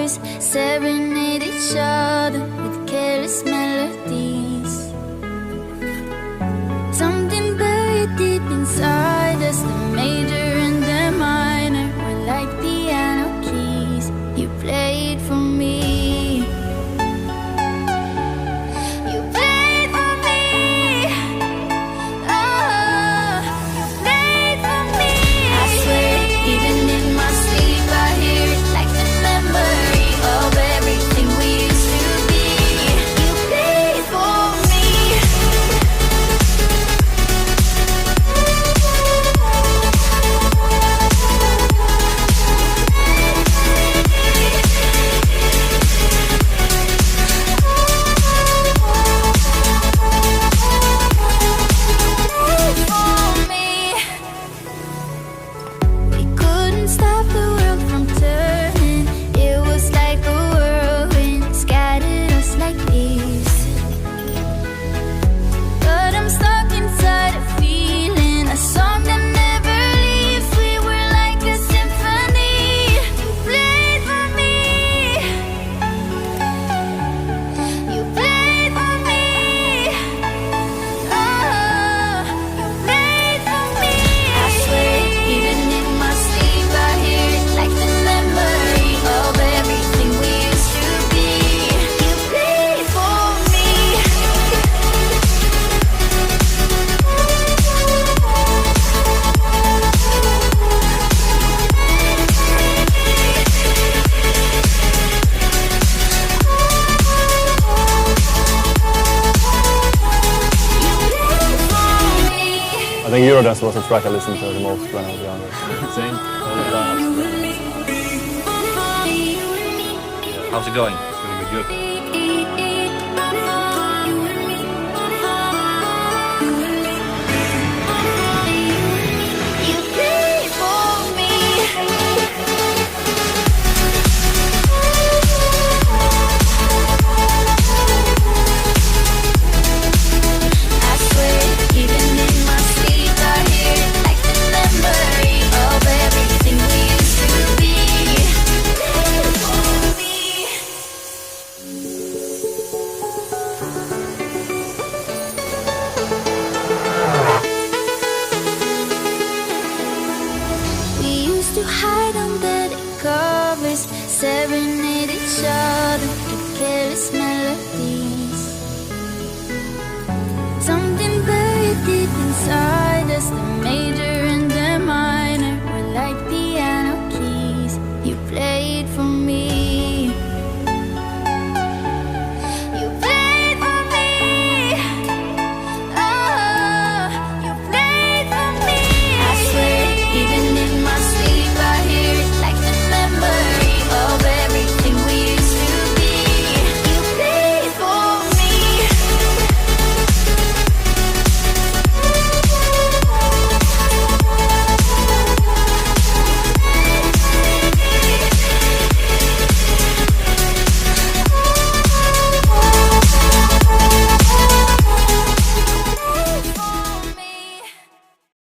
covers, serenade each other with careless melodies. Something buried deep inside us, the major and the minor were like piano keys. You played for me. You played for me. Oh, you played for me. I swear, even in my sleep, I hear it like the memory of everything we used to be. You played for me. We couldn't stop the world from turning. It was like a whirlwind, scattered us like leaves. But I'm stuck inside a feeling, a song that never leaves. We were like a symphony. You played for me. You played for me. Oh, you played for me. I swear, even in my sleep, I hear it like the memory of everything we used to be. You played for me. I think Eurodance was the track I listened to the most when I was younger. Same. How's it going? It's gonna be good. You played for me. I swear, even in my sleep, I hear it like the memory of everything we used to be. Played for me. We used to hide under the covers, serenade each other with careless melodies. Something buried deep inside